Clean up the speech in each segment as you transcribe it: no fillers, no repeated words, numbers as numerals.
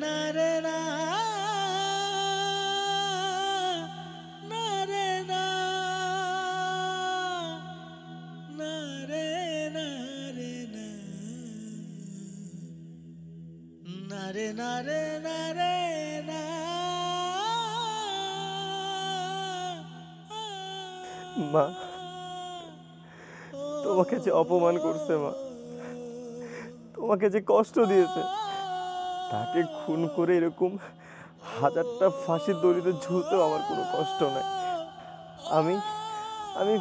না রে না না রে না না রে না রে না না রে না রে না রে না মা, তোমাকে যে অপমান করছে মা, তোমাকে যে কষ্ট দিয়েছে, তাকে খুন করে এরকম হাজারটা ফাঁসির দড়িতে ঝুলতেও আমার কোনো কষ্ট নাই। আমি আমি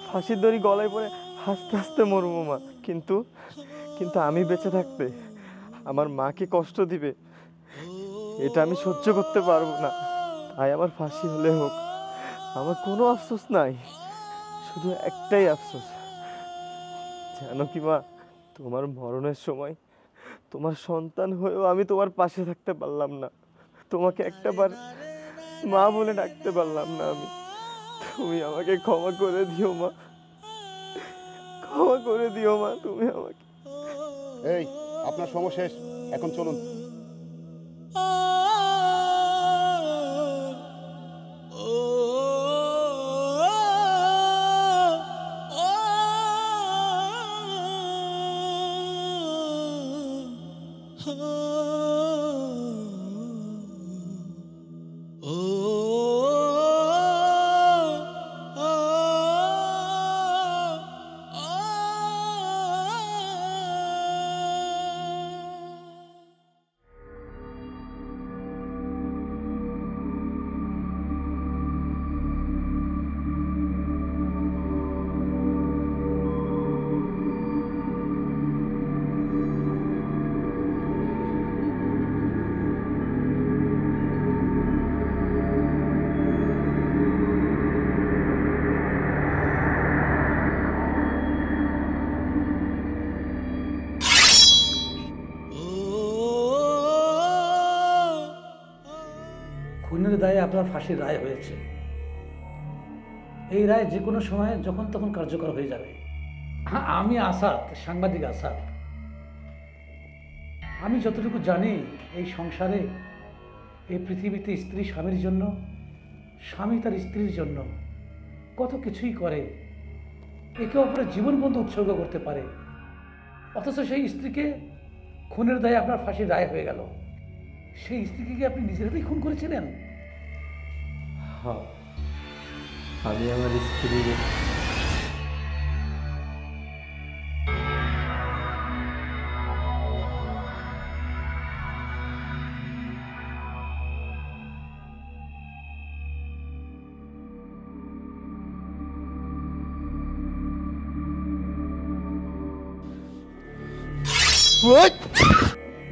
ফাঁসির দড়ি গলায় পরে হাসতে হাসতে মরবো মা, কিন্তু কিন্তু আমি বেঁচে থাকতে আমার মাকে কষ্ট দিবে, এটা আমি সহ্য করতে পারবো না। তাই আমার ফাঁসি হলে হোক, আমার কোনো আফসোস নাই, শুধু একটাই আফসোস, জানো কি মা, তোমার মরণের সময় তোমার সন্তান হয়েও আমি তোমার পাশে থাকতে পারলাম না, তোমাকে একটাবার মা বলে ডাকতে পারলাম না আমি। তুমি আমাকে ক্ষমা করে দিও মা, ক্ষমা করে দিও মা তুমি আমাকে। এই, আপনার সময় শেষ, এখন চলুন। খুনের দায়ে আপনার ফাঁসির রায় হয়েছে। এই রায় যে কোনো সময় যখন তখন কার্যকর হয়ে যাবে। হ্যাঁ, আমি আসাদ, সাংবাদিক আসাদ। আমি যতটুকু জানি, এই সংসারে, এই পৃথিবীতে স্ত্রী স্বামীর জন্য, স্বামী তার স্ত্রীর জন্য কত কিছুই করে, একে অপরের জীবন বন্ধু উৎসর্গ করতে পারে, অথচ সেই স্ত্রীকে খুনের দায়ে আপনার ফাঁসির রায় হয়ে গেল। সেই স্ত্রীকে কি আপনি নিজের হাতেই খুন করেছিলেন? হ্যাঁ, আমি আমার স্ত্রীর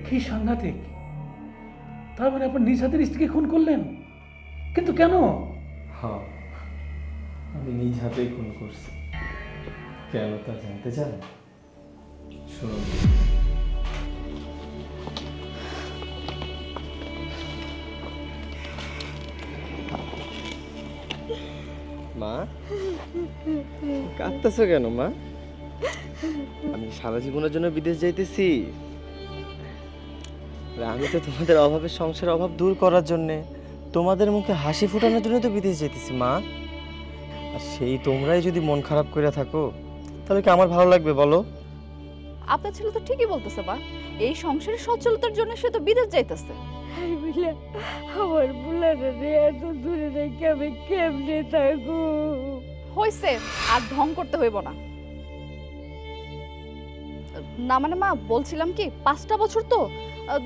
কি সাংঘাতিক! তার মানে আপনার নিজ হাতের স্ত্রীকে খুন করলেন, কিন্তু কেন? হ্যাঁ, আমি নিজ হাতেই খুন করছি। কেন তা জানতে চান? শুনুন। মা, কাঁদতেছো কেন মা? আমি সারা জীবনের জন্য বিদেশ যাইতেছি। আমি তো তোমাদের অভাবের সংসারের অভাব দূর করার জন্যে, তোমাদের মুখে হাসি ফোটানোর জন্য তো বিদেশ যেতেছি মা। আর সেই তোমরাই যদি মন খারাপ করে থাকো, তাহলে কি আমার ভালো লাগবে বলো? আপনার ছেলে তো ঠিকই বলতেছে মা, এই সংসারের সচ্ছলতার জন্য সে তো বিদেশ যাইতেছে। আমার বুলাটা এত দূরে রেখে আমি কেমনে থাকবো? হইছে, আর ঢং করতে হইব না। না মানে মা, বলছিলাম কি, 5টা বছর তো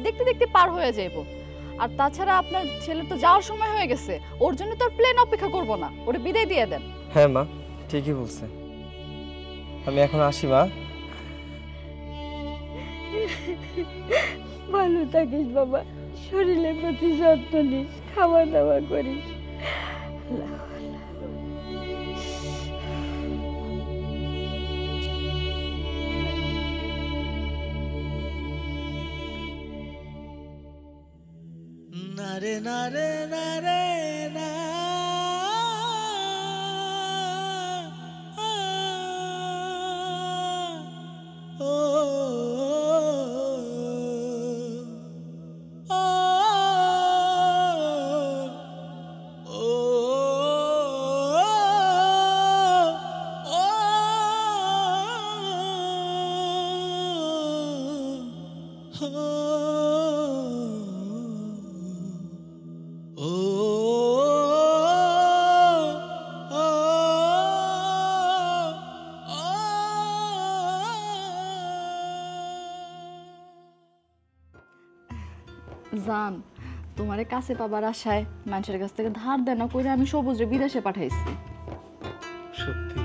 দেখতে দেখতে পার হয়ে যাইব। আর তাছাড়া আপনার ছেলের তো যাওয়ার সময় হয়ে গেছে, ওর জন্য তো আর প্লেন অপেক্ষা করব না, ওরে বিদায় দিয়ে দেন। হ্যাঁ মা, ঠিকই বলছে। আমি এখন আসি মা। ভালো থাকিস বাবা, শরীরের প্রতি যত্ন নিস, খাওয়া দাওয়া করিস। না রে না রে না রে না ও জান তোমারে কাছে পাবার আশায় মানুষের কাছ থেকে ধার দেনা করে আমি সবুজরে বিদেশে পাঠাইছি। সত্যি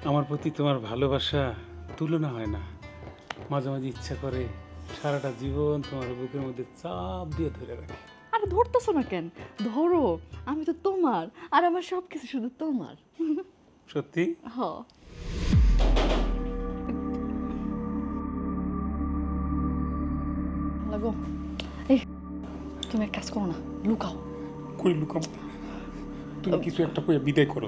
আমার প্রতি তোমার ভালোবাসা তুলনা হয় না। মাঝে মাঝে ইচ্ছা করে সারাটা জীবন তোমার বুকের মধ্যে চাপ দিয়ে ধরে রাখি। আরে ধরতেছো না কেন, ধরো, আমি তো তোমার, আর আমার সবকিছু শুধু তোমার। সত্যি হ লাগো। এই তুমি এক কাজ করো না, লুকাও। কই লুকাম? তুমি কিছু একটা কইয়া বিদায় করো।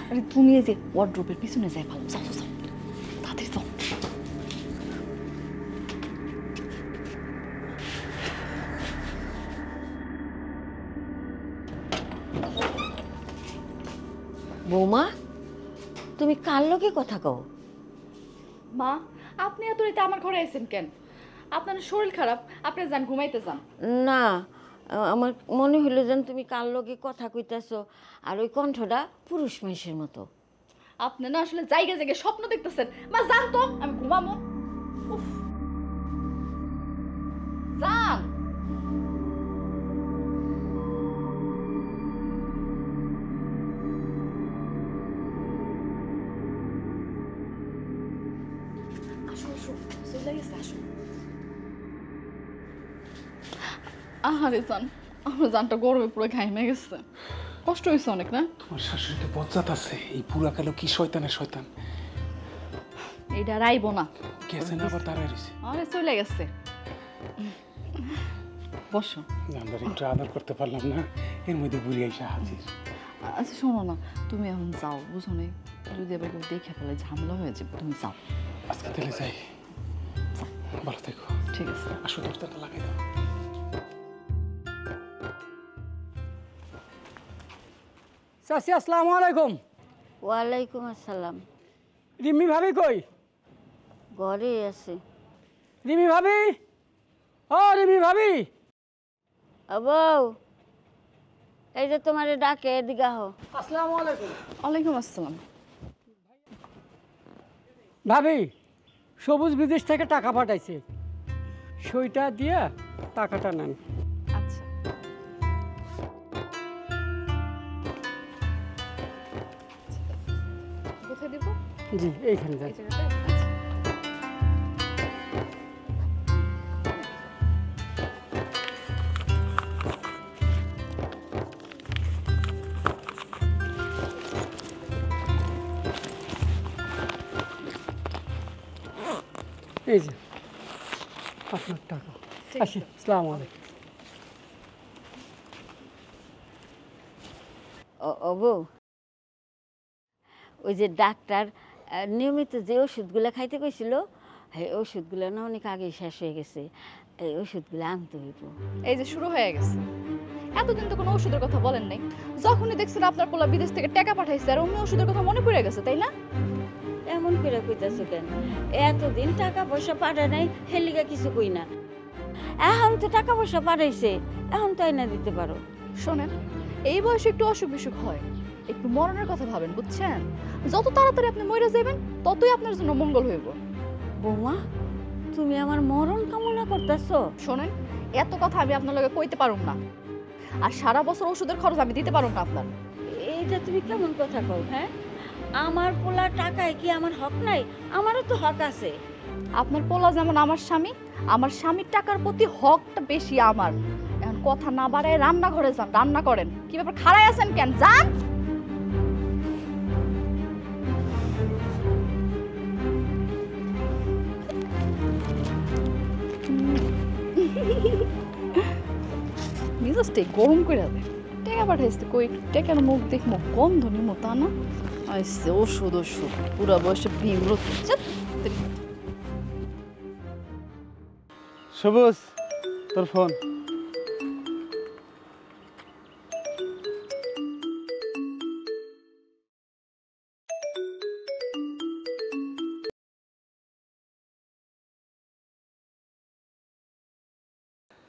আরে তুমি এই যে ওয়ার্ড্রোবের পিছনে যাই ভালো, যাও যাও তাড়াতাড়ি যাও। বৌমা, তুমি কার লগে কথা কও? মা, আপনি এত রাতে আমার ঘরে আইছেন কেন? আপনার শরীর খারাপ, আপনি যান ঘুমাইতে যান। না, আমার মনে হলো যেন তুমি কার লগে কথা কইতাছো, আর ওই কণ্ঠটা পুরুষ মানুষের মতো। আপনি না আসলে জায়গা জায়গায় স্বপ্ন দেখতেছেন। মা যান তো, আমি ঘুমাবো। উফ, যান। আসো আসো, চলে গেছে, আসো। আহারে জান, আমার জানটা গরমে পুরো ঘাইমে গেছে, কষ্ট হয়েছে অনেক না? তোমার শাশুড়িতে বজ্জাত আছে, এই পুরা কালো কি শয়তানের শয়তান। এইটা রাইব না, গেছে না আবার তারা রয়েছে। আরে চলে গেছে। বসো। জানবার একটু আদর করতে পারলাম না, এর মধ্যে বুড়ি আইসা হাজির। আচ্ছা শোনো না, তুমি এখন যাও, বুঝো না, যদি আবার কেউ দেখে ফেলে ঝামেলা হয়ে যাবে, তুমি যাও। আজকে তাহলে যাই, ভালো থেকো। ঠিক আছে। আসো, দরজাটা লাগাই দাও। চাচি আসসালামু আলাইকুম। ওয়ালাইকুম আসসালাম। রিমি ভাবি কই? ঘরে আছে। রিমি ভাবি, ও রিমি ভাবি। বউ, এই যে তোমারে ডাকে, এদিকে আহো। আসসালামু আলাইকুম। ওয়ালাইকুম আসসালাম। ভাবি, সবুজ বিদেশ থেকে টাকা পাঠাইছে, সইটা দিয়া টাকাটা নেন। আচ্ছা। কোথায় দেব? জি, এইখানে যাই। এই জায়গাটায়? আচ্ছা। এই যে আপনার টাকা। আসি, আসসালামু আলাইকুম। ও বউ, ওই যে ডাক্তার নিয়মিত যে ওষুধগুলো খাইতে কইছিল, এই ওষুধগুলো না অনেক আগেই শেষ হয়ে গেছে। এই ওষুধগুলো আনতে হইব। এই যে শুরু হয়ে গেছে, এতদিন তো কোনো ওষুধের কথা বলেন নাই। যখনই দেখছেন আপনার পোলা বিদেশ থেকে টাকা পাঠাইছে, আর অন্য ওষুধের কথা মনে পড়ে গেছে, তাই না? এমন করে কইতাছো কেন? এতদিন টাকা পয়সা পাঠায় নাই, হেলিগা কিছু কই না। এখন তো টাকা পয়সা পাঠাইছে, এখন তো আইনা দিতে পারো। শোনেন, এই বয়সে একটু অসুখ বিসুখ হয়, একটু মরণের কথা ভাবেন, বুঝছেন? যত তাড়াতাড়ি আপনি মরে যাবেন, ততই আপনার জন্য মঙ্গল হইব। বৌমা, তুমি আমার মরণ কামনা করতেছো? শোনেন, এত কথা আমি আপনার লগে কইতে পারুম না, আর সারা বছর ওষুধের খরচ আমি দিতে পারুম না আপনার। এইটা তুমি কেমন কথা কও? হ্যাঁ, আমার পোলা টাকায় কি আমার হক নাই? আমারও তো হক আছে। আপনার পোলা যেমন আমার স্বামী, আমার স্বামীর টাকার প্রতি হকটা বেশি আমার। এখন কথা না বাড়ায় রান্নাঘরে যান, রান্না করেন। কি ব্যাপার, খাড়ায় আছেন কেন? যান। মিজাজটাই গরম করে দেয়। টেকা পাঠাইছে কই, টেকার মুখ দেখবো, গন্ধ নিমো, তা না আইসে ওষুধ ওষুধ, পুরা বয়সে বিমরত। সবুজ, তোর ফোন।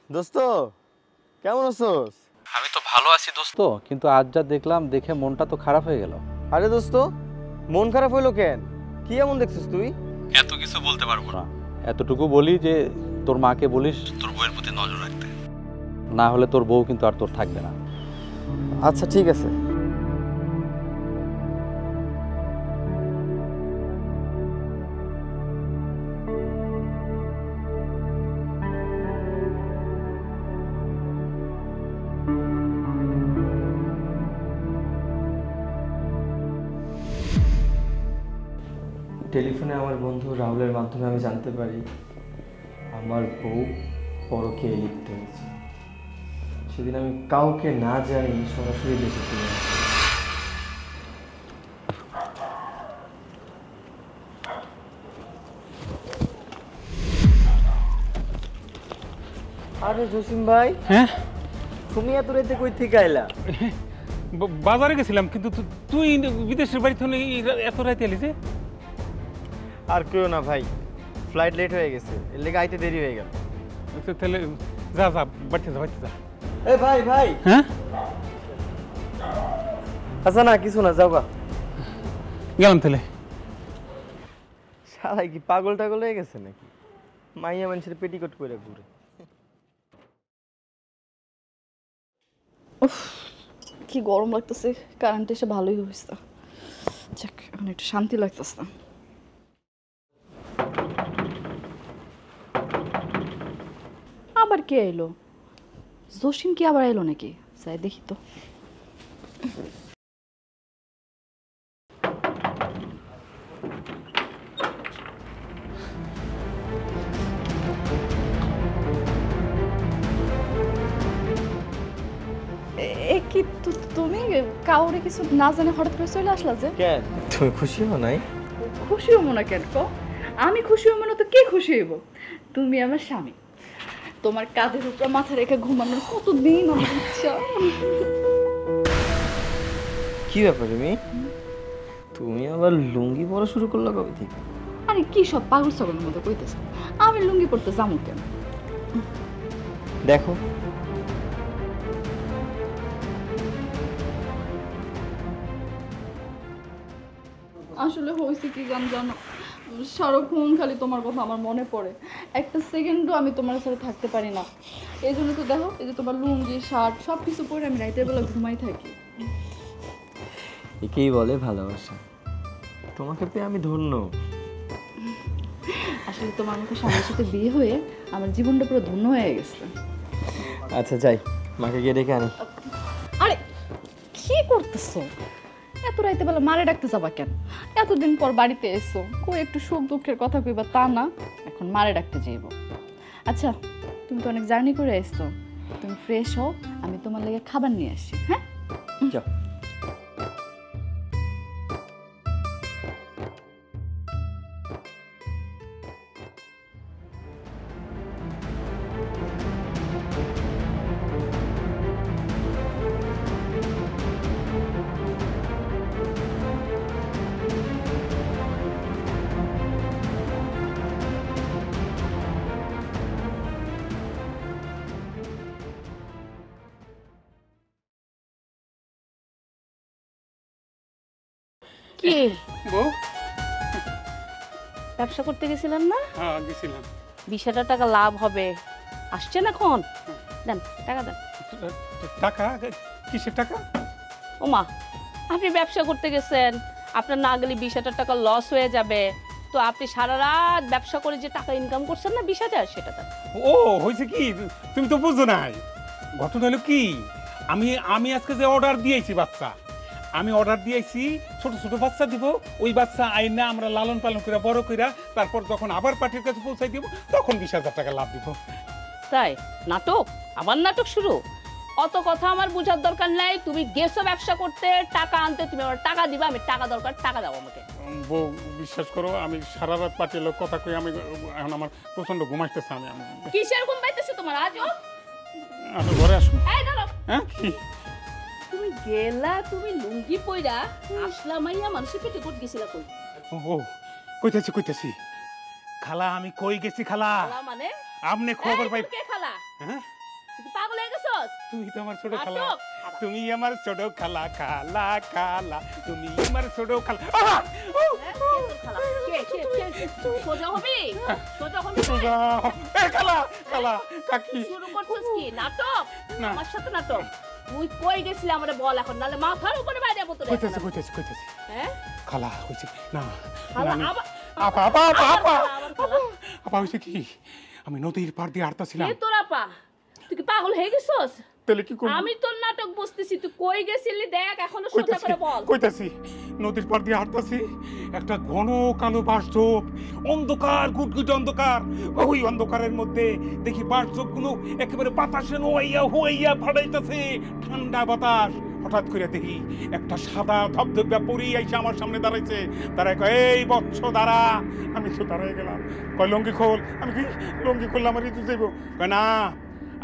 দোস্ত, কেমন আছোস? আমি তো ভালো আছি দোস্ত, কিন্তু আজ যা দেখলাম, দেখে মনটা তো খারাপ হয়ে গেল। আরে দোস্ত, মন খারাপ হইলো কেন? কি এমন দেখছিস তুই? এত কিছু বলতে পারবো না, এতটুকু বলি যে তোর মাকে বলিস তোর বউয়ের প্রতি নজর রাখতে, না হলে তোর বউ কিন্তু আর তোর থাকবে না। আচ্ছা ঠিক আছে। টেলিফোনে আমার বন্ধু রাহুলের মাধ্যমে আমি জানতে পারি আমার বউ পরকীয়ায় লিপ্ত হয়েছে। সেদিন আমি কাউকে না জানি সরাসরি দেশে চলে আসি। আরে জসিম ভাই, হ্যাঁ তুমি এত রাতে কই থেকে আইলা? বাজারে গেছিলাম, কিন্তু তুই বিদেশের বাড়ি থেকে এত রাতে এলি যে? আর কেউ না ভাই, ফ্লাইট লেট হয়ে গেছে, এর লেগে আইতে দেরি হয়ে গেল। তাহলে যা যা বাড়িতে যা, বাড়িতে যা। এ ভাই ভাই, হ্যাঁ আচ্ছা না কিছু না, যাও গা। গেলাম তাহলে। শালা কি পাগল টাগল হয়ে গেছে নাকি? মাইয়া মানুষের পেটিকোট করে ঘুরে। কি গরম লাগতেছে, কারেন্ট এসে ভালোই হয়েছে। যাক, এখন একটু শান্তি লাগতেছে। আবার কে এলো? জসিম কি আবার এলো নাকি? যাই দেখি তো। কি তুমি কাউরে কিছু না জানে হঠাৎ করে চলে আসলা যে? কেন তুমি খুশি হও নাই? খুশি হবো না কেন? আমি খুশি হবো না তো কে খুশি হইব? তুমি আমার স্বামী, তোমার কাঁধের উপর মাথা রেখে ঘুমানোর কতদিন আমার ইচ্ছা। কি ব্যাপার তুমি আবার লুঙ্গি পরা শুরু করলা কবে থেকে? আরে কি সব পাগল ছাগলের মতো কইতেছ? আমি লুঙ্গি পরতে যাবো কেন? দেখো আসলে হয়েছে কি জানো, সারাক্ষণ খালি তোমার কথা আমার মনে পড়ে, একটা সেকেন্ডও আমি তোমার সাথে থাকতে পারি না। এই জন্য তো দেখো, এই যে তোমার লুঙ্গি শার্ট সব কিছু পরে আমি রাতের বেলা ঘুমাই থাকি। একেই বলে ভালোবাসা। তোমাকে পেয়ে আমি ধন্য। আসলে তোমার মতো স্বামীর সাথে বিয়ে হয়ে আমার জীবনটা পুরো ধন্য হয়ে গেছে। আচ্ছা যাই, মাকে গিয়ে ডেকে আনি। আরে কি করতেছো? এত রাইতে বেলা মারে ডাকতে যাবা কেন? এতদিন পর বাড়িতে এসো, কই একটু সুখ দুঃখের কথা কইবা তা না, এখন মারে ডাকতে যাইব? আচ্ছা তুমি তো অনেক জার্নি করে এসছো, তুমি ফ্রেশ হও, আমি তোমার লাগে খাবার নিয়ে আসি। হ্যাঁ যাও। কি বউ, ব্যবসা করতে গেছিলেন না? হ্যাঁ গেছিলাম। 20,000 টাকা লাভ হবে, আসছেন এখন? দেন টাকা দেন। টাকা? কিসের টাকা? ওমা, আপনি ব্যবসা করতে গেছেন, আপনার না গেলে 20,000 টাকা লস হয়ে যাবে। তো আপনি সারা রাত ব্যবসা করে যে টাকা ইনকাম করছেন না 20,000, সেটা দেন। ও হয়েছে কি, তুমি তো বুঝো নাই। ঘটনা হলো কি, আমি আজকে যে অর্ডার দিয়েছি বাচ্চা, আমি অর্ডার দিয়েছি ছোট ছোট বাচ্চা দিব, ওই বাচ্চা আইনা আমরা লালন পালন করে বড় কইরা তারপর যখন আবার পার্টির কাছে পৌঁছাই দিব তখন 20,000 টাকা লাভ দিব। তাই নাটক? আবার নাটক শুরু? অত কথা আমার বোঝার দরকার নাই। তুমি গেছো ব্যবসা করতে, টাকা আনতে, তুমি আমার টাকা দিবা, আমি টাকা দরকার, টাকা দাও আমাকে। বউ বিশ্বাস করো, আমি সারা রাত পার্টির লোক কথা কই, আমি এখন আমার প্রচন্ড ঘুমাইতেছে। আমি কিসের ঘুম পাইতেছে তোমার আজও? আমি ঘরে আসবো। এই দাঁড়াও, হ্যাঁ কি তুমি গেলা, তুমি লুঙ্গি পইরা আসলা, মাইয়া মানুষের পেটে কোট গেছিলা কই? ও কইতেছি খালা, আমি কই গেছি খালা? খালা মানে? আপনি খবর পাই? কে খালা? হ্যাঁ তুই কি পাগল হয়ে গেছস? তুমি তো আমার ছোট খালা, নাটক! তুমি আমার ছোট খালা, খালা খালা, তুমি আমার ছোট খালা। হ্যাঁ, কে তোর খালা? কে? সোজা হবি? সোজা হবি তুই? এ খালা, খালা, কাকি। শুরু করছিস কি নাটক? না। আমার সাথে নাটক? তুই কই গেছিলি আমারে বল এখন, নালে মাথার উপরে বাইরে মতো রে। কইতেছি। হ্যাঁ? খালা হইছে না। খালা না, আবার আপা আবার খালা। আপা হইছে কি, আমি নদীর পাড় দিয়ে হাঁটতেছিলাম। কে তোর আপা? তুই কি পাগল হয়ে গেছস? তাহলে কি করব? আমি তোর নাটক বুঝতেছি, তুই কই গেছিলি দেখ, এখনো সোজা করে বল। কইতাছি নদীর পাড় দিয়ে হাঁটতাছি, একটা ঘন কালো বাঁশঝোপ, অন্ধকার, গুটগুটে অন্ধকার। ওই অন্ধকারের মধ্যে দেখি বাঁশঝোপগুলো একেবারে বাতাসে হুয়াইয়া ফাটাইতেছে, ঠান্ডা বাতাস। হঠাৎ করে দেখি একটা সাদা ধবধবে পরি এসে আমার সামনে দাঁড়াইছে। দাঁড়ায় কয়, এই বৎস দাঁড়া। আমি তো দাঁড়াই গেলাম। কয়, লঙ্গি খোল। আমি কি লঙ্গি খুললে আমার ঋতু যাইব? কয়, না,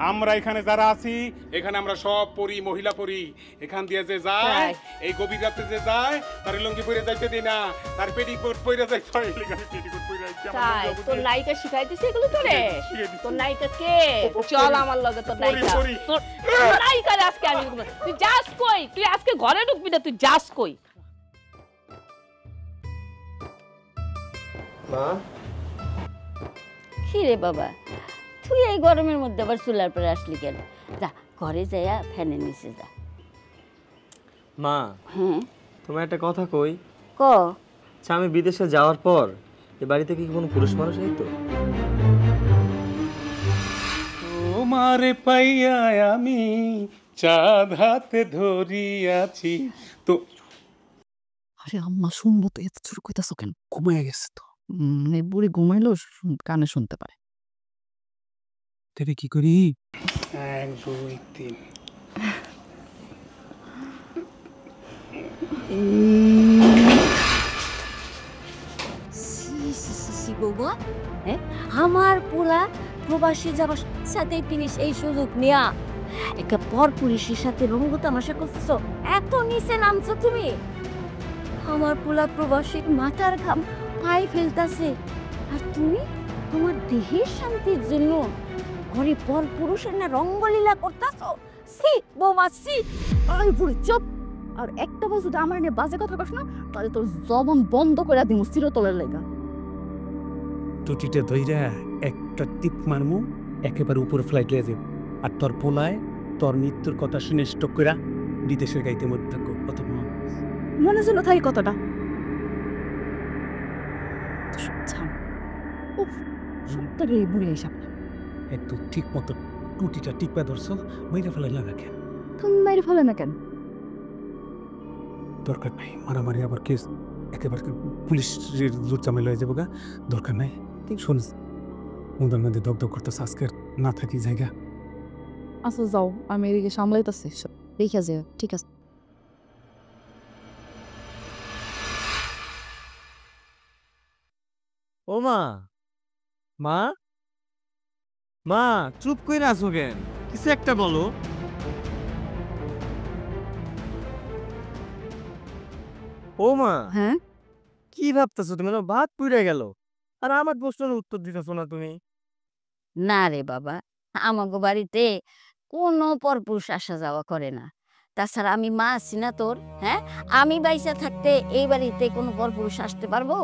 আমরা এখানে যারা আছি এখানে আমরা সব পরি, মহিলা পরি। এখান দিয়ে যে যায়, এই গভীর রাতে যে যায়, তার লঙ্গি পরে যাইতে দিই না, তার পেটিকোট পরে যাইতে হয়। পেটিকোট পরে যাইতে তাই তোর নায়িকা শিখাইতেছে এগুলো তোরে? তোর নায়িকা কে? চল আমার লগে তোর নায়িকা। তোর নায়িকা আজকে আমি তুই যাস কই? তুই আজকে ঘরে ঢুকবি না, তুই যাস কই? মা, কি রে বাবা, তুই এই গরমের মধ্যে আবার চুলার পরে আসলি কেন? যা ঘরে যাইয়া ফ্যানের নিচে যা। মা, হ্যাঁ তোমার একটা কথা কই। ক। আচ্ছা, আমি বিদেশে যাওয়ার পর এ বাড়িতে কি কোনো পুরুষ মানুষ নেই তো? তোমারে পাইয়া আমি চাঁদ হাতে ধরিয়াছি তো। আরে আম্মা শুনবো তো, এত ছোট কইতাছো কেন? ঘুমায় গেছে তো। এই বুড়ি ঘুমাইলেও কানে শুনতে পারে। তবে কি করি? 1 2 3 বাবা, আমার পোলা প্রবাসী যাবার সাথে তিনি এই সুযোগ নেয়া একটা পর পুলিশের সাথে রঙ্গ তামাশা করছো, এত নিচে নামছো তুমি। আমার পোলা প্রবাসী মাথার ঘাম পায়ে ফেলতাছে, আর তুমি তোমার দেহের শান্তির জন্য ঘরে পর পুরুষের না রঙ্গলীলা করতেছো। সি বৌমা সি। আরে বুড়ি চুপ! আর একটা বছর আমার নিয়ে বাজে কথা কস না, তাহলে তোর জবান বন্ধ করে দিমু চিরতলের লেগা। টুটিটা ধইরা একটা টিপ মারমু, একেবারে উপর ফ্লাইট লয়ে যাব। আর তোর পোলায় তোর মৃত্যুর কথা শুনে স্টক কইরা বিদেশের গাইতে মধ্যে থাকো। কত মনে ছিল তাই কথাটা। সত্যি এই বুড়ি হিসাব একটু ঠিক মতো টুটিটা টিপা ধরছো, মাইরা ফেলাই না কেন? তুমি মাইরে ফেলে না কেন? দরকার নাই মারামারি, আবার কেস একেবারে পুলিশের জোর ঝামেলা হয়ে যাবো গা। দরকার নাই। শোন, মুদার মধ্যে দগদগ করতেছে, আজকে না থাকি জায়গা। আচ্ছা যাও, আমি এদিকে সামলাইতেছি, দেখে যে ঠিক আছে। ও মা, মা, মা, চুপ কইরা আছো কেন? কিছু একটা বলো। ও মা, হ্যাঁ কি ভাবতেছো তুমি? না ভাত পুড়ে গেল, আর আমার প্রশ্নের উত্তর দিতেছো না তুমি। না রে বাবা, আমাগো বাড়িতে কোনো পরপুরুষ আসা যাওয়া করে না। তাছাড়া আমি মা আছি না তোর, হ্যাঁ? আমি বাইসা থাকতে এই বাড়িতে কোনো পরপুরুষ আসতে পারবো?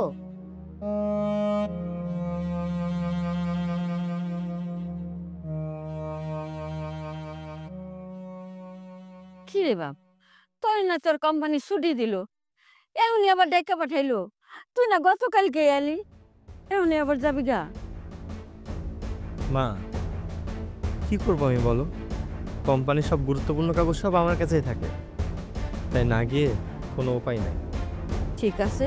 কি রে বাপ, তোর না তোর কোম্পানি ছুটি দিল, এমনি আবার ডাইকা পাঠাইলো। তুই না গতকালকে এলি, এমনি আবার যাবি গা? মা, কি করবো আমি বলো? কোম্পানির সব গুরুত্বপূর্ণ কাগজ সব আমার কাছেই থাকে, তাই না গিয়ে কোনো উপায় নাই। ঠিক আছে,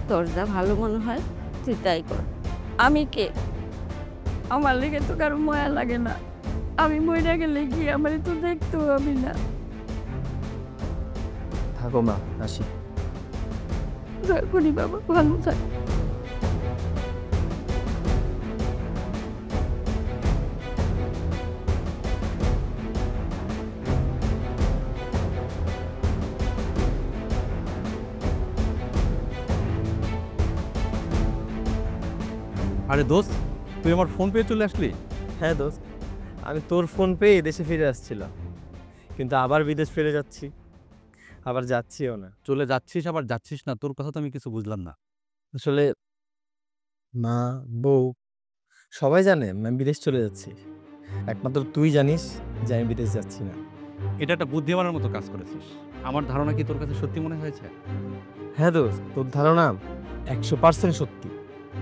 তোর যা ভালো মনে হয় তুই তাই কর। আমি কে? আমার লেগে তো কারো মায়া লাগে না। আমি মরে গেলে কি আমার তো দেখতেও আমি না। থাকো মা, আসি। রাখুনি বাবা, ভালো থাক। আরে দোস্ত, তুই আমার ফোন পেয়ে চলে আসলি? হ্যাঁ দোস্ত, আমি তোর ফোন পেয়ে দেশে ফিরে আসছিলাম, কিন্তু আবার বিদেশ ফিরে যাচ্ছি, আবার যাচ্ছিও না। চলে যাচ্ছিস আবার যাচ্ছিস না, তোর কথা তো আমি কিছু বুঝলাম না। আসলে মা, বউ সবাই জানে আমি বিদেশ চলে যাচ্ছি, একমাত্র তুই জানিস যে আমি বিদেশ যাচ্ছি না। এটা একটা বুদ্ধিমানের মতো কাজ করেছিস। আমার ধারণা কি তোর কাছে সত্যি মনে হয়েছে? হ্যাঁ দোস্ত, তোর ধারণা 100% সত্যি।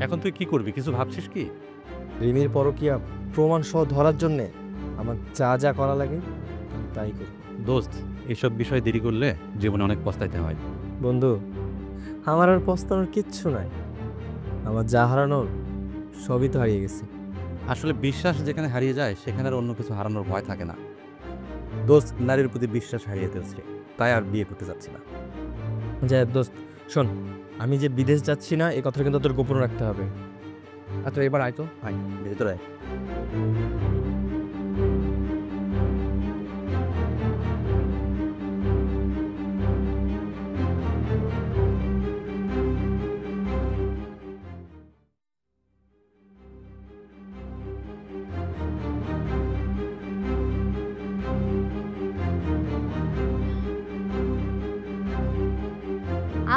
এখন তুই কি করবি, কিছু ভাবছিস কি? রিমির পরকীয়া প্রমাণ সহ ধরার জন্যে আমার যা যা করা লাগে তাই করি। দোস্ত, এসব বিষয় দেরি করলে জীবনে অনেক পস্তাইতে হয়। বন্ধু, আমার আর পস্তানোর কিচ্ছু নাই, আমার যা হারানোর সবই তো হারিয়ে গেছে। আসলে বিশ্বাস যেখানে হারিয়ে যায় সেখানে আর অন্য কিছু হারানোর ভয় থাকে না। দোস্ত, নারীর প্রতি বিশ্বাস হারিয়ে ফেলছে, তাই আর বিয়ে করতে যাচ্ছি না। যাই হোক দোস্ত, শোন, আমি যে বিদেশ যাচ্ছি না এই কথাটা কিন্তু তোর গোপন রাখতে হবে। আচ্ছা এবার আয় তো, আয় ভেতরে আয়।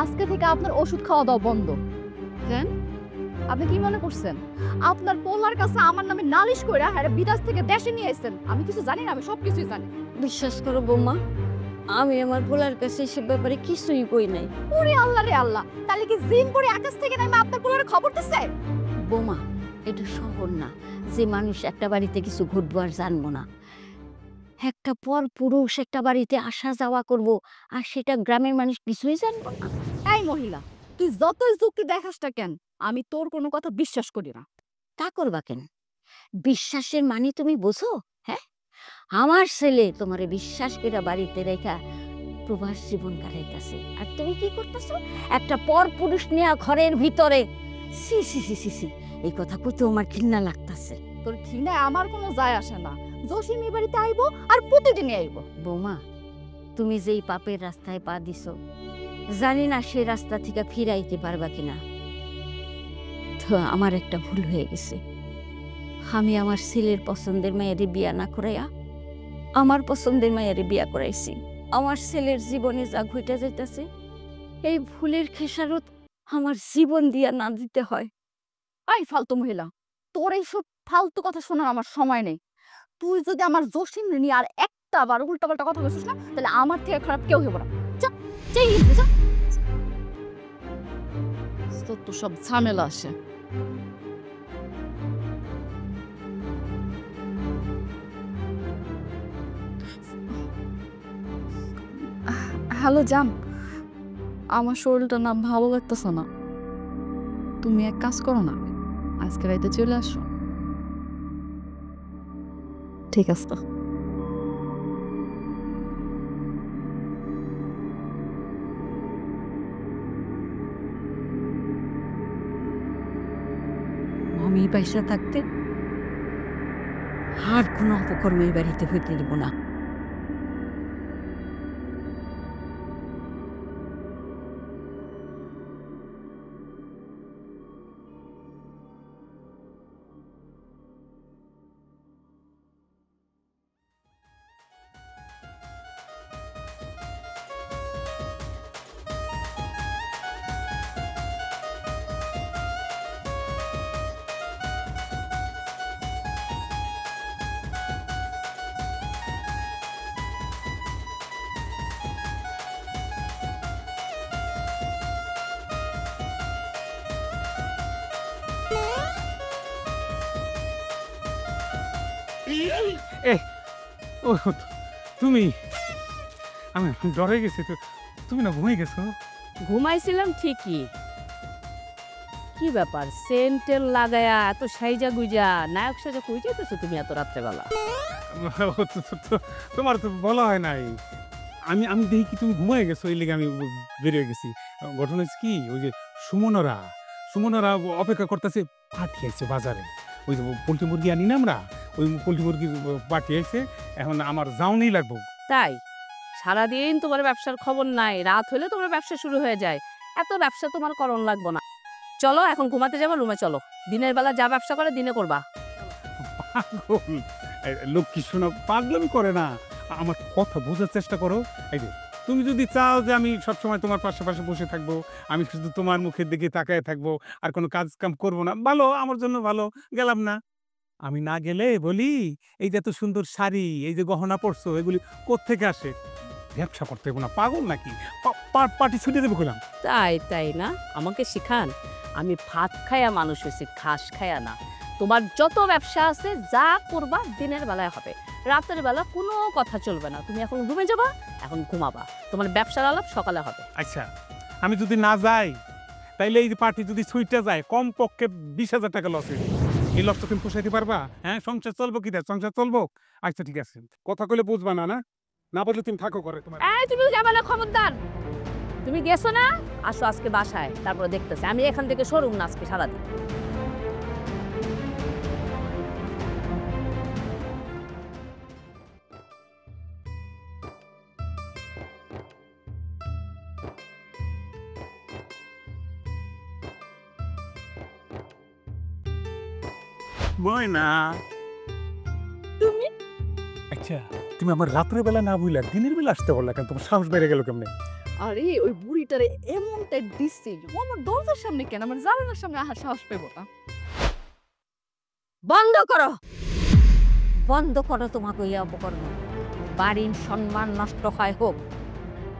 আজকে থেকে আপনার ওষুধ খাওয়া দাওয়া বন্ধ। কেন? আপনি কি মনে করছেন আপনার পোলার কাছে আমার নামে নালিশ কইরা হ্যাঁ বিদেশ থেকে দেশে নিয়ে আসছেন? আমি কিছু জানি না, আমি সব কিছুই জানি। বিশ্বাস করো বৌমা, আমি আমার পোলার কাছে সে ব্যাপারে কিছুই কই নাই। ওরে আল্লাহ রে আল্লাহ, তাহলে কি জিন করে আকাশ থেকে নামে আপনার পোলার খবর দিছে? বৌমা, এটা শহর না যে মানুষ একটা বাড়িতে কিছু ঘটবো আর জানবো না। একটা পর পুরুষ একটা বাড়িতে আসা যাওয়া করব, আর সেটা গ্রামের মানুষ কিছুই জানবো না। এই মহিলা, তুই যতই যুক্তি দেখাসটা কেন, আমি তোর কোনো কথা বিশ্বাস করি না। তা করবা কেন? বিশ্বাসের মানে তুমি বোঝো? হ্যাঁ, আমার ছেলে তোমারে বিশ্বাস করে বাড়িতে রেখা প্রবাস জীবন কাটাইতেছে, আর তুমি কি করতেছো? একটা পর পুরুষ নিয়ে ঘরের ভিতরে। সি সি সি সি সি, এই কথা কইতে আমার ঘৃণা লাগতেছে। তোর ঘৃণায় আমার কোনো যায় আসে না। জসিম এই বাড়িতে আইবো আর প্রতিদিনই আইবো। বৌমা, তুমি যেই পাপের রাস্তায় পা দিছো, জানি না সেই রাস্তা থেকে ফিরাইতে পারবা কিনা। তো আমার একটা ভুল হয়ে গেছে। আমি আমার ছেলের পছন্দের মেয়েরে বিয়া না করাইয়া আমার পছন্দের মেয়েরে বিয়া করাইছি। আমার ছেলের জীবনে যা ঘটে যাইতেছে, এই ভুলের খেসারত আমার জীবন দিয়া না দিতে হয়। আই ফালতু মহিলা, তোর এইসব ফালতু কথা শোনার আমার সময় নেই। তুই যদি আমার জসিম নিয়ে আর একটা বার উল্টাপাল্টা কথা বলছিস না, তাহলে আমার থেকে খারাপ কেউ হইব না। তো সব ঝামেলা আসে। হ্যালো জান, আমার শরীরটা না ভালো লাগতেছে না। তুমি এক কাজ করো না, আজকে রাইতে চলে আসো। ঠিক আছে। আমি পয়সা থাকতে আর কোনো অপকর্ম এই বাড়িতে হইতে দেব না। ও তুমি, আমি ডরে গেছি তো। তুমি না ঘুমিয়ে গেছো? ঘুমাইছিলাম ঠিকই, কি ব্যাপার সেন্টেল লাগায়া এত সাইজা গুইজা নায়ক সাজা কই যাইতেছো তুমি এত রাত্রেবেলা? তোমার তো বলা হয় নাই। আমি আমি দেখি কি তুমি ঘুমিয়ে গেছো, এই লেগে আমি বেরিয়ে গেছি। ঘটনা হচ্ছে কি, ওই যে সুমনরা অপেক্ষা করতেছে, পাঠিয়েছে বাজারে। ওই যে পোলট্রি মুরগি আনি না আমরা, ওই পোলট্রি মুরগি পাঠিয়েছে। এখন আমার যাওয়ানি লাগবো। তাই সারাদিন তোমার ব্যবসার খবর নাই, রাত হলে তোমার ব্যবসা শুরু হয়ে যায়। এত ব্যবসা তোমার করণ লাগবো না। চলো এখন ঘুমাতে যাবো, রুমে চলো। দিনের বেলা যা ব্যবসা করে দিনে করবা। লক্ষ্মী শোনা পাগলামি করে না, আমার কথা বোঝার চেষ্টা করো। এই যে তুমি যদি চাও যে আমি সবসময় তোমার পাশে বসে থাকবো, আমি শুধু তোমার মুখের দিকে তাকায় থাকবো আর কোনো কাজ কাম করবো না, ভালো, আমার জন্য ভালো, গেলাম না। আমি না গেলে বলি এই যে এত সুন্দর শাড়ি, এই যে গহনা পরছো, এগুলি কোত্থেকে আসে? ব্যবসা করতে হবে না, পাগল নাকি? পার্টি ছুটে দেবো গেলাম। তাই না, আমাকে শিখান। আমি ভাত খায়া মানুষ হয়েছি, ঘাস খায়া না। তোমার যত ব্যবসা আছে যা করবা দিনের বেলায় হবে, রাতের বেলা কোনো কথা চলবে না। তুমি এখন রুমে যাবা, এখন ঘুমাবা, তোমার ব্যবসার আলাপ সকালে হবে। আচ্ছা, আমি যদি না যাই তাইলে এই পার্টি যদি ছুটে যায় কমপক্ষে 20,000 টাকা লস হয়ে, এই লসটা তুমি পোষাইতে পারবা? হ্যাঁ, সংসার চলবো কি দেয়? সংসার চলবো। আচ্ছা ঠিক আছে, কথা কইলে বুঝবা না, না বললে তুমি থাকো করে তোমার। তুমি যাবে না, খবরদার। তুমি গেছো না, আসো আজকে বাসায়, তারপরে দেখতেছি। আমি এখান থেকে সরুম না আজকে সারাদিন। ময়না, তুমি আচ্ছা তুমি আমার রাত্রে বেলা না বুঝলা দিনের বেলা আসতে বললা কেন? তোমার সাহস বেড়ে গেল কেমনে? আরে ওই বুড়িটারে এমনটা দিচ্ছি, ও আমার দরজার সামনে কেন, আমার জানালার সামনে আহার সাহস পেব না। বন্ধ করো, বন্ধ করো তোমাকে এই অপকর্ম। বাড়ির সম্মান নষ্ট হয় হোক,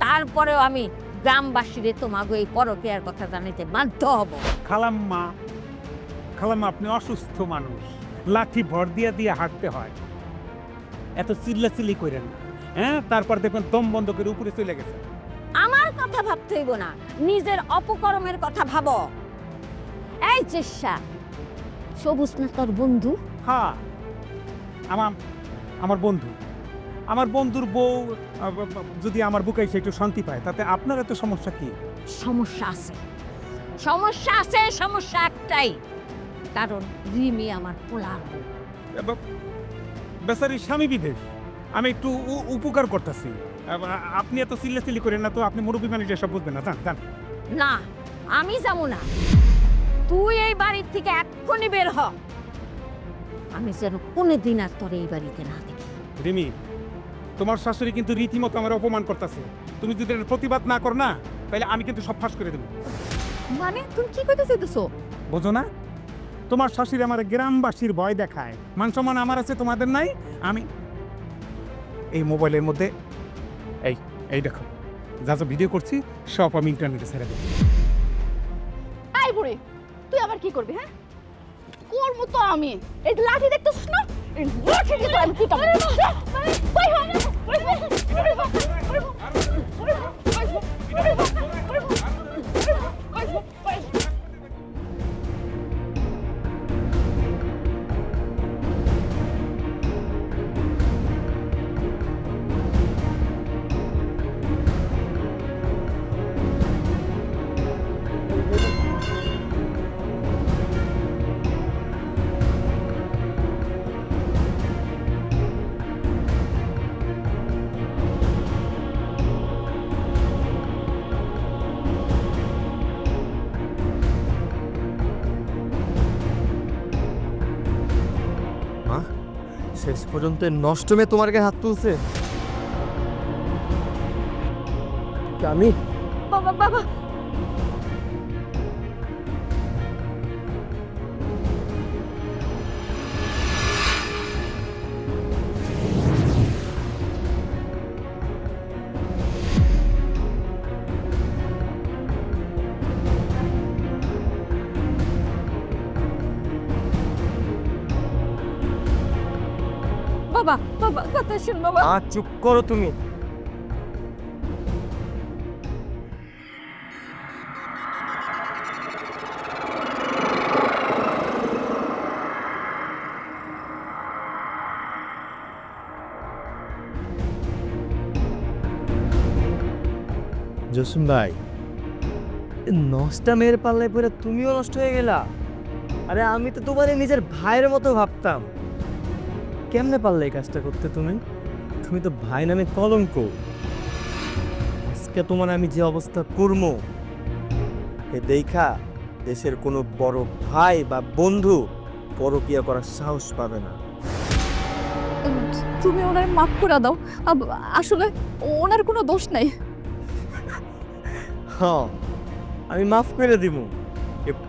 তারপরেও আমি গ্রামবাসীরে তোমাকে এই পরকীয়ার কথা জানাইতে বাধ্য হব। খালাম্মা, আপনি অসুস্থ মানুষ, লাঠি ভর দিয়ে হাঁটতে হয়, এত চিল্লাচিল্লি করেন না। হ্যাঁ, তারপর দেখবেন দম বন্ধ করে উপরে চলে গেছে। আমার কথা ভাবতে হইব না, নিজের অপকর্মের কথা ভাবো। এই চেষ্টা সবুজ না তোর বন্ধু? হ্যাঁ, আমার বন্ধুর বউ যদি আমার বুকে এসে একটু শান্তি পায়, তাতে আপনার এত সমস্যা কি? সমস্যা আছে, সমস্যা একটাই, কারণ রিমি আমার পোলার বউ। বেচারি স্বামী বিদেশ, আমি একটু উপকার করতেছি, আপনি এত চিল্লাচিল্লি করেন না তো। আপনি মুরব্বী মানুষ এসব বুঝবেন না, জান। না, আমি যাবো না, তুই এই বাড়ির থেকে এক্ষুনি বের হ। আমি যেন কোনোদিন আর তোর এই বাড়িতে না দেখি। রিমি, তোমার শাশুড়ি কিন্তু রীতিমতো আমার অপমান করতেছে। তুমি যদি এর প্রতিবাদ না কর না, তাহলে আমি কিন্তু সব ফাঁস করে দেবো। মানে তুমি কি কইতে চাইতেছো? বোঝো না, তোমার শাশুড়ি আমার গ্রামবাসীর ভয় দেখায়, মান সম্মান আমার আছে, তোমাদের নাই। আমি এই মোবাইলের মধ্যে এই দেখো যা যা ভিডিও করছি সব আমি ইন্টারনেটে ছেড়ে দেবো। এই বুড়ি, তুই আবার কি করবি? হ্যাঁ, করবো তো আমি। এই লাঠি দেখতেছিস না, এই লাঠি দিয়ে আমি পিটাবো। শেষ পর্যন্ত নষ্ট মেয়ে তোমার গায়ে হাত তুলছে। আমি বাবা কথা শুন বাবা। চুপ করো তুমি। জসিম ভাই, নষ্টা মেয়ের পাল্লায় পরে তুমিও নষ্ট হয়ে গেলা। আরে আমি তো তোমারে নিজের ভাইয়ের মতো ভাবতাম। কেমনে পারলে এই কাজটা করতে? তুমি তো ভাই নামে কলঙ্ক। আজকে তোমার আমি যে অবস্থা করবো এ দেখা দেশের কোনো বড় ভাই বা বন্ধু পরকিয়া করার সাহস পাবে না। তুমি ওনার মাফ করে দাও। আসলে ওনার কোনো দোষ নাই। হ্যাঁ, আমি মাফ করে দিব।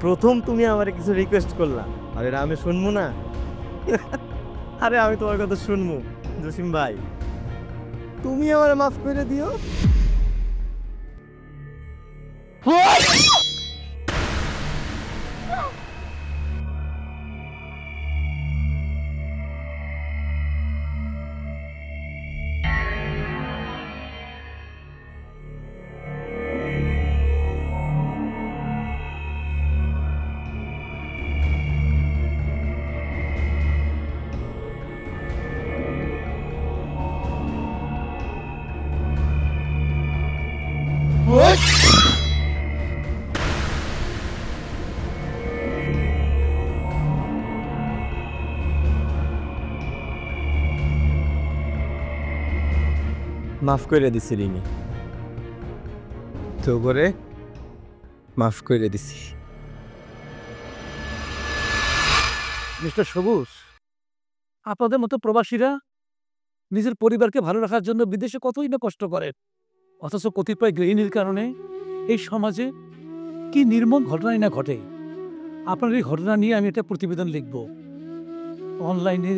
প্রথম তুমি আমার কিছু রিকোয়েস্ট করলা, আরে আমি শুনবো না? আরে আমি তোমার কথা শুনবো জসিম ভাই, তুমি আমার মাফ করে দিও। মাফ করে দিছি রিমি, তো করে মাফ করে দিছি। মিস্টার সবুজ, আপনাদের মতো প্রবাসীরা নিজের পরিবারকে ভালো রাখার জন্য বিদেশে কতই না কষ্ট করেন, অথচ কতিপয় গৃহিণীর কারণে এই সমাজে কি নির্মম ঘটনাই না ঘটে। আপনার এই ঘটনা নিয়ে আমি একটা প্রতিবেদন লিখব, অনলাইনে,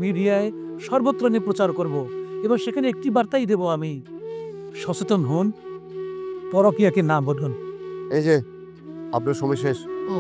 মিডিয়ায়, সর্বত্র নিয়ে প্রচার করব এবং সেখানে একটি বার্তাই দেব আমি, সচেতন হন, পরকীয়াকে না বলুন। এই যে আপনার সময় শেষ। ও